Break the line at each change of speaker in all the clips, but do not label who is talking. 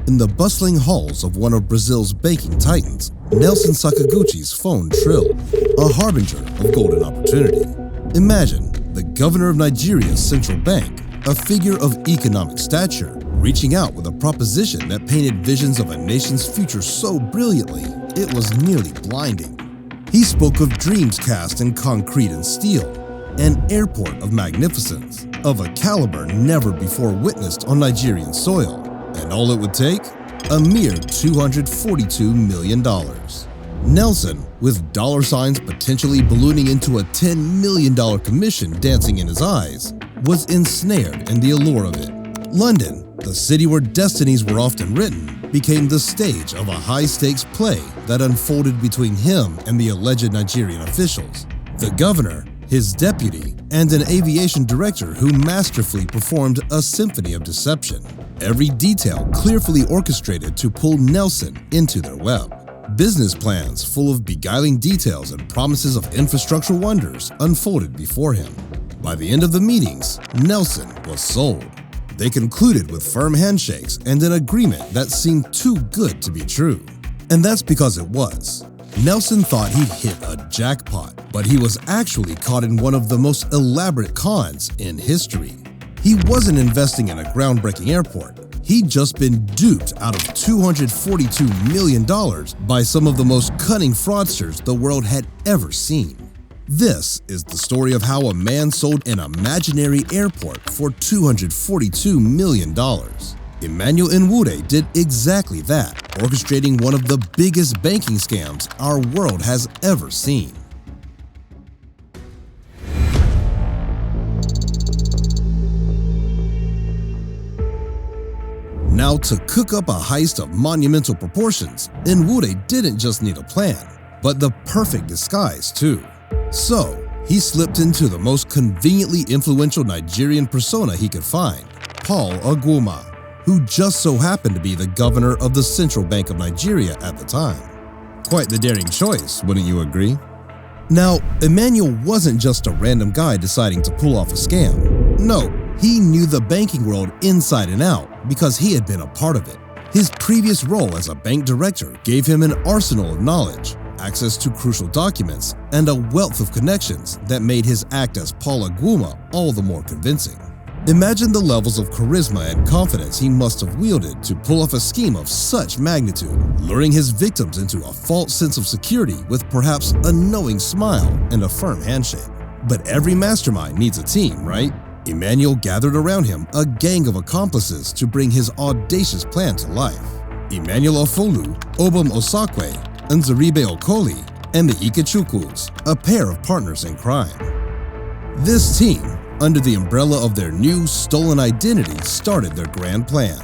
In the bustling halls of one of Brazil's banking titans, Nelson Sakaguchi's phone trilled, a harbinger of golden opportunity. Imagine the governor of Nigeria's central bank, a figure of economic stature, reaching out with a proposition that painted visions of a nation's future so brilliantly it was nearly blinding. He spoke of dreams cast in concrete and steel, an airport of magnificence, of a caliber never before witnessed on Nigerian soil, and all it would take? A mere $242 million. Nelson, with dollar signs potentially ballooning into a $10 million commission dancing in his eyes, was ensnared in the allure of it. London, the city where destinies were often written, became the stage of a high-stakes play that unfolded between him and the alleged Nigerian officials. The governor, his deputy, and an aviation director who masterfully performed a symphony of deception. Every detail clearly orchestrated to pull Nelson into their web. Business plans full of beguiling details and promises of infrastructural wonders unfolded before him. By the end of the meetings, Nelson was sold. They concluded with firm handshakes and an agreement that seemed too good to be true. And that's because it was. Nelson thought he'd hit a jackpot, but he was actually caught in one of the most elaborate cons in history. He wasn't investing in a groundbreaking airport. He'd just been duped out of $242 million by some of the most cunning fraudsters the world had ever seen. This is the story of how a man sold an imaginary airport for $242 million. Emmanuel Nwude did exactly that, orchestrating one of the biggest banking scams our world has ever seen. Now, to cook up a heist of monumental proportions, Nwude didn't just need a plan, but the perfect disguise too. So, he slipped into the most conveniently influential Nigerian persona he could find, Paul Agwuma, who just so happened to be the governor of the Central Bank of Nigeria at the time. Quite the daring choice, wouldn't you agree? Now, Emmanuel wasn't just a random guy deciding to pull off a scam. No, he knew the banking world inside and out because he had been a part of it. His previous role as a bank director gave him an arsenal of knowledge, access to crucial documents, and a wealth of connections that made his act as Paul Agwuma all the more convincing. Imagine the levels of charisma and confidence he must have wielded to pull off a scheme of such magnitude, luring his victims into a false sense of security with perhaps a knowing smile and a firm handshake. But every mastermind needs a team, right? Emmanuel gathered around him a gang of accomplices to bring his audacious plan to life. Emmanuel Afolu, Obum Osakwe, Nzaribe Okoli, and the Ikechukwus, a pair of partners in crime. This team, under the umbrella of their new stolen identity, started their grand plan.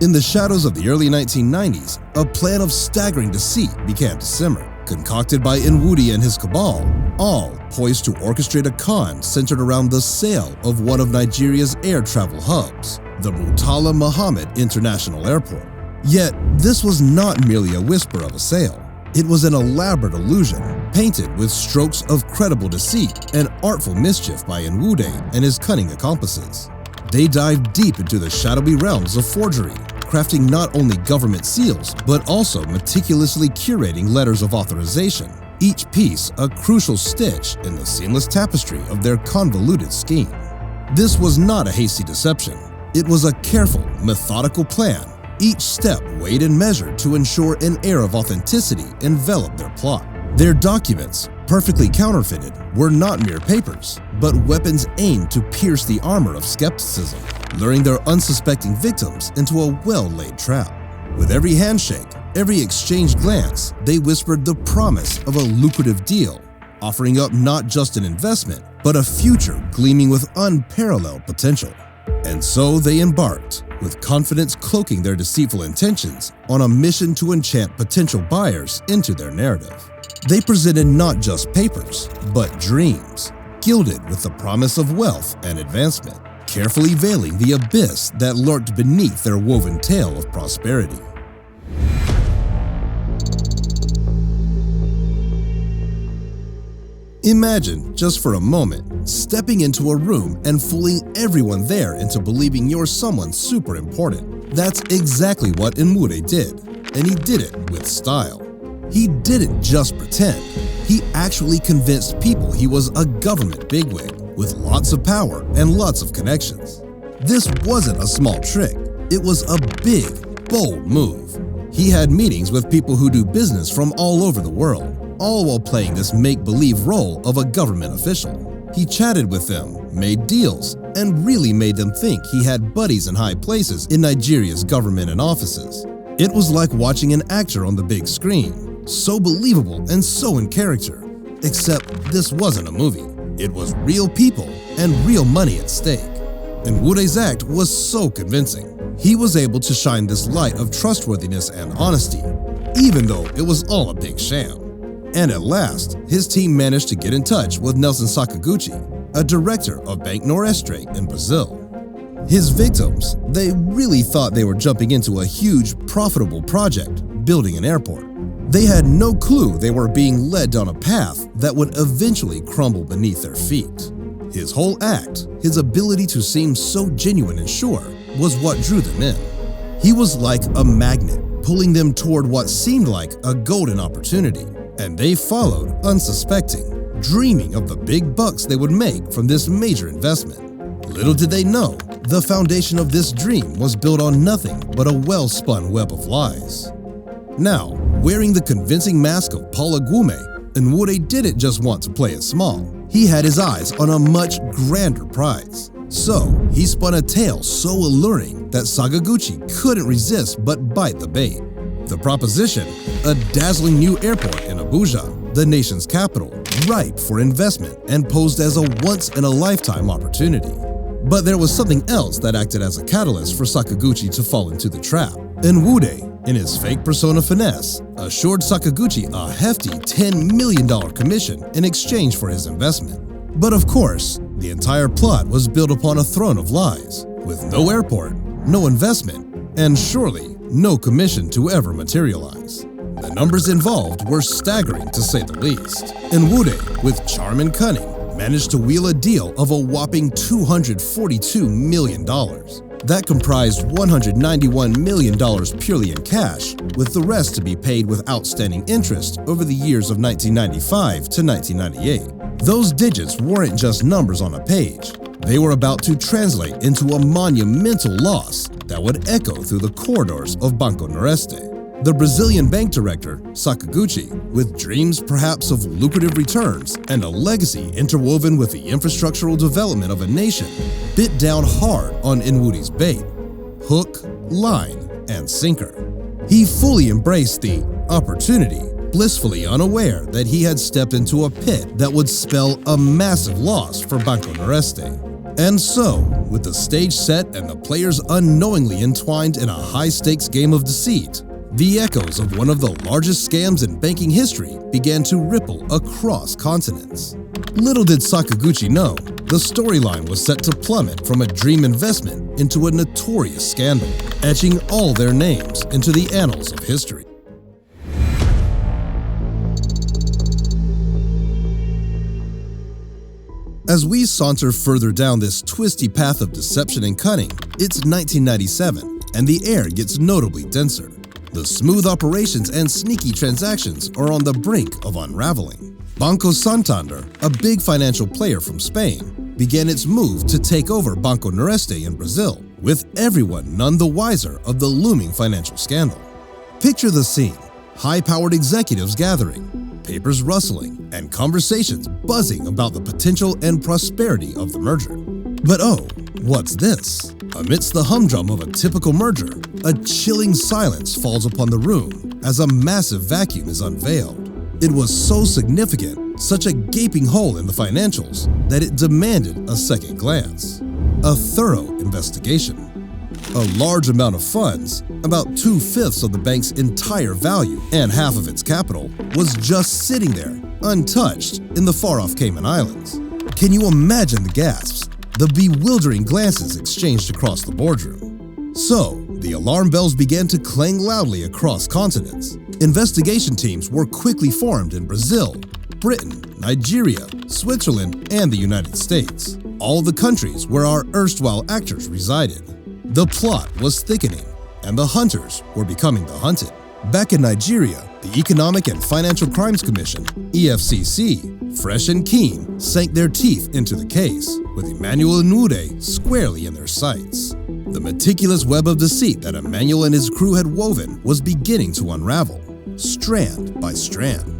In the shadows of the early 1990s, a plan of staggering deceit began to simmer, concocted by Nwude and his cabal, all poised to orchestrate a con centered around the sale of one of Nigeria's air travel hubs, the Murtala Muhammad International Airport. Yet, this was not merely a whisper of a sale. It was an elaborate illusion, painted with strokes of credible deceit and artful mischief by Nwude and his cunning accomplices. They dived deep into the shadowy realms of forgery, crafting not only government seals, but also meticulously curating letters of authorization, each piece a crucial stitch in the seamless tapestry of their convoluted scheme. This was not a hasty deception. It was a careful, methodical plan, each step weighed and measured to ensure an air of authenticity enveloped their plot. Their documents, perfectly counterfeited, were not mere papers, but weapons aimed to pierce the armor of skepticism, luring their unsuspecting victims into a well-laid trap. With every handshake, every exchanged glance, they whispered the promise of a lucrative deal, offering up not just an investment, but a future gleaming with unparalleled potential. And so they embarked, with confidence cloaking their deceitful intentions, on a mission to enchant potential buyers into their narrative. They presented not just papers, but dreams, gilded with the promise of wealth and advancement, carefully veiling the abyss that lurked beneath their woven tale of prosperity. Imagine, just for a moment, stepping into a room and fooling everyone there into believing you're someone super important. That's exactly what Nwude did, and he did it with style. He didn't just pretend. He actually convinced people he was a government bigwig with lots of power and lots of connections. This wasn't a small trick. It was a big, bold move. He had meetings with people who do business from all over the world, all while playing this make-believe role of a government official. He chatted with them, made deals, and really made them think he had buddies in high places in Nigeria's government and offices. It was like watching an actor on the big screen, so believable and so in character. Except this wasn't a movie. It was real people and real money at stake. And Nwude's act was so convincing. He was able to shine this light of trustworthiness and honesty, even though it was all a big sham. And at last, his team managed to get in touch with Nelson Sakaguchi, a director of Bank Nordeste in Brazil. His victims, they really thought they were jumping into a huge, profitable project, building an airport. They had no clue they were being led down a path that would eventually crumble beneath their feet. His whole act, his ability to seem so genuine and sure, was what drew them in. He was like a magnet, pulling them toward what seemed like a golden opportunity. And they followed unsuspecting, dreaming of the big bucks they would make from this major investment. Little did they know, the foundation of this dream was built on nothing but a well-spun web of lies. Now, wearing the convincing mask of Prologue, Nwude didn't just want to play it small. He had his eyes on a much grander prize. So, he spun a tale so alluring that Sakaguchi couldn't resist but bite the bait. The proposition, a dazzling new airport in Abuja, the nation's capital, ripe for investment and posed as a once-in-a-lifetime opportunity. But there was something else that acted as a catalyst for Sakaguchi to fall into the trap. Nwude, in his fake persona finesse, assured Sakaguchi a hefty $10 million commission in exchange for his investment. But of course, the entire plot was built upon a throne of lies, with no airport, no investment, and surely no commission to ever materialize. The numbers involved were staggering to say the least. Nwude, with charm and cunning, managed to wheel a deal of a whopping $242 million. That comprised $191 million purely in cash, with the rest to be paid with outstanding interest over the years of 1995 to 1998. Those digits weren't just numbers on a page. They were about to translate into a monumental loss that would echo through the corridors of Banco Nordeste. The Brazilian bank director, Sakaguchi, with dreams perhaps of lucrative returns and a legacy interwoven with the infrastructural development of a nation, bit down hard on Nwude's bait. Hook, line, and sinker. He fully embraced the opportunity, blissfully unaware that he had stepped into a pit that would spell a massive loss for Banco Nordeste. And so, with the stage set and the players unknowingly entwined in a high-stakes game of deceit, the echoes of one of the largest scams in banking history began to ripple across continents. Little did Sakaguchi know, the storyline was set to plummet from a dream investment into a notorious scandal, etching all their names into the annals of history. As we saunter further down this twisty path of deception and cunning, it's 1997, and the air gets notably denser. The smooth operations and sneaky transactions are on the brink of unraveling. Banco Santander, a big financial player from Spain, began its move to take over Banco Nordeste in Brazil, with everyone none the wiser of the looming financial scandal. Picture the scene: high-powered executives gathering, papers rustling, and conversations buzzing about the potential and prosperity of the merger. But oh, what's this? Amidst the humdrum of a typical merger, a chilling silence falls upon the room as a massive vacuum is unveiled. It was so significant, such a gaping hole in the financials, that it demanded a second glance. A thorough investigation. A large amount of funds, about 2/5 of the bank's entire value and half of its capital, was just sitting there, untouched, in the far-off Cayman Islands. Can you imagine the gasps, the bewildering glances exchanged across the boardroom? So, the alarm bells began to clang loudly across continents. Investigation teams were quickly formed in Brazil, Britain, Nigeria, Switzerland, and the United States, all the countries where our erstwhile actors resided. The plot was thickening, and the hunters were becoming the hunted. Back in Nigeria, the Economic and Financial Crimes Commission, EFCC, fresh and keen, sank their teeth into the case, with Emmanuel Nwude squarely in their sights. The meticulous web of deceit that Emmanuel and his crew had woven was beginning to unravel, strand by strand.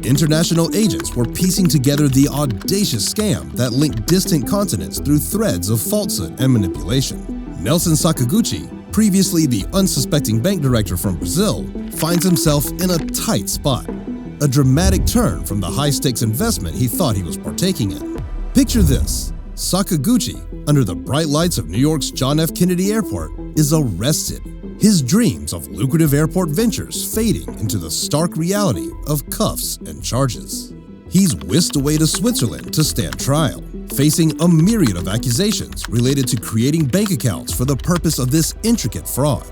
International agents were piecing together the audacious scam that linked distant continents through threads of falsehood and manipulation. Nelson Sakaguchi, previously the unsuspecting bank director from Brazil, finds himself in a tight spot. A dramatic turn from the high-stakes investment he thought he was partaking in. Picture this: Sakaguchi, under the bright lights of New York's John F. Kennedy Airport, is arrested. His dreams of lucrative airport ventures fading into the stark reality of cuffs and charges. He's whisked away to Switzerland to stand trial, facing a myriad of accusations related to creating bank accounts for the purpose of this intricate fraud.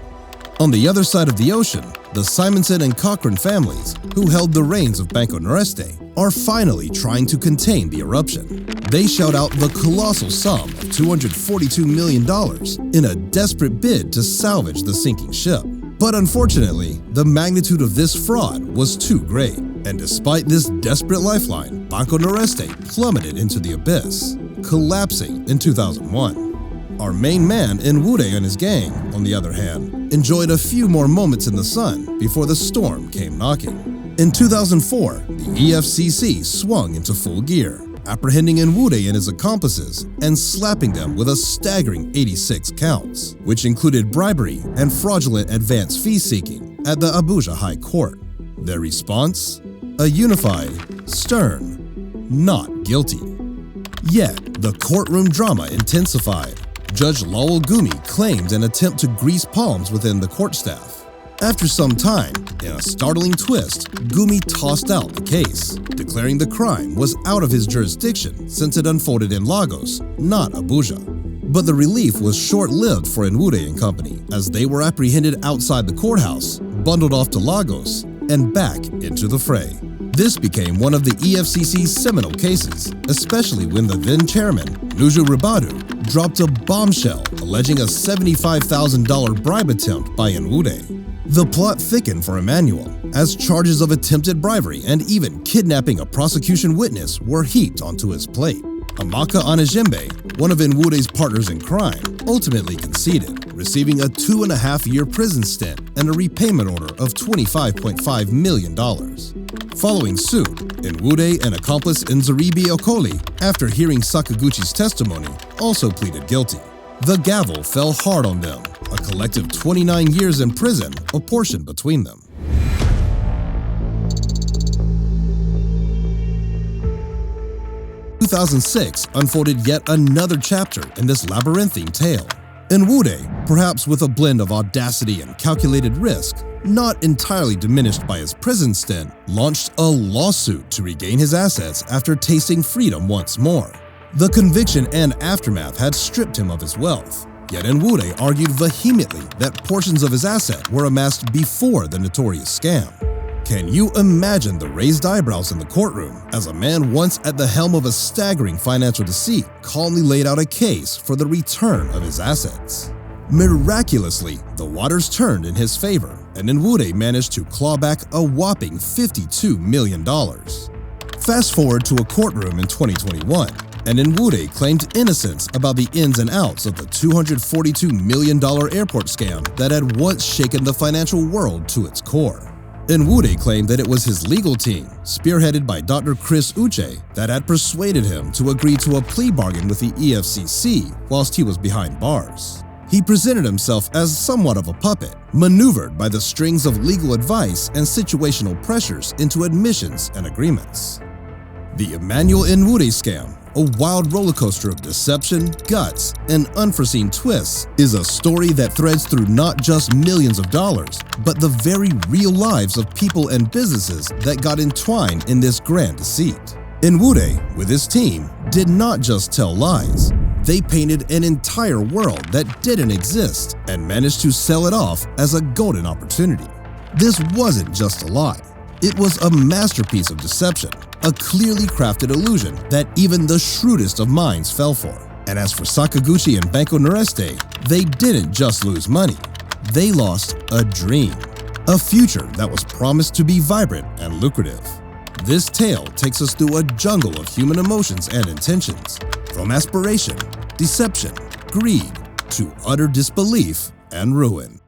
On the other side of the ocean, the Simonson and Cochran families, who held the reins of Banco Noreste, are finally trying to contain the eruption. They shout out the colossal sum of $242 million in a desperate bid to salvage the sinking ship. But unfortunately, the magnitude of this fraud was too great, and despite this desperate lifeline, Banco Noreste plummeted into the abyss, collapsing in 2001. Our main man, Nwude, and his gang, on the other hand, enjoyed a few more moments in the sun before the storm came knocking. In 2004, the EFCC swung into full gear, apprehending Nwude and his accomplices and slapping them with a staggering 86 counts, which included bribery and fraudulent advance fee-seeking at the Abuja High Court. Their response? A unified, stern, not guilty. Yet, the courtroom drama intensified. Judge Lawal Gumi claimed an attempt to grease palms within the court staff. After some time, in a startling twist, Gumi tossed out the case, declaring the crime was out of his jurisdiction since it unfolded in Lagos, not Abuja. But the relief was short-lived for Nwude and company, as they were apprehended outside the courthouse, bundled off to Lagos, and back into the fray. This became one of the EFCC's seminal cases, especially when the then chairman, Nuju Ribadu, dropped a bombshell alleging a $75,000 bribe attempt by Nwude. The plot thickened for Emmanuel, as charges of attempted bribery and even kidnapping a prosecution witness were heaped onto his plate. Amaka Anajembe, one of Nwude's partners in crime, ultimately conceded, receiving a 2.5-year prison stint and a repayment order of $25.5 million. Following suit, Nwude and accomplice Nzeribe Okoli, after hearing Sakaguchi's testimony, also pleaded guilty. The gavel fell hard on them, a collective 29 years in prison apportioned between them. In 2006 unfolded yet another chapter in this labyrinthine tale. Nwude, perhaps with a blend of audacity and calculated risk, not entirely diminished by his prison stint, launched a lawsuit to regain his assets after tasting freedom once more. The conviction and aftermath had stripped him of his wealth, yet Nwude argued vehemently that portions of his asset were amassed before the notorious scam. Can you imagine the raised eyebrows in the courtroom as a man once at the helm of a staggering financial deceit calmly laid out a case for the return of his assets? Miraculously, the waters turned in his favor, and Nwude managed to claw back a whopping $52 million. Fast forward to a courtroom in 2021, and Nwude claimed innocence about the ins and outs of the $242 million airport scam that had once shaken the financial world to its core. Nwude claimed that it was his legal team, spearheaded by Dr. Chris Uche, that had persuaded him to agree to a plea bargain with the EFCC whilst he was behind bars. He presented himself as somewhat of a puppet, maneuvered by the strings of legal advice and situational pressures into admissions and agreements. The Emmanuel Nwude scam, a wild rollercoaster of deception, guts, and unforeseen twists, is a story that threads through not just millions of dollars, but the very real lives of people and businesses that got entwined in this grand deceit. Nwude, with his team, did not just tell lies. They painted an entire world that didn't exist and managed to sell it off as a golden opportunity. This wasn't just a lie. It was a masterpiece of deception, a clearly crafted illusion that even the shrewdest of minds fell for. And as for Sakaguchi and Banco Noreste, they didn't just lose money. They lost a dream, a future that was promised to be vibrant and lucrative. This tale takes us through a jungle of human emotions and intentions, from aspiration, deception, greed, to utter disbelief and ruin.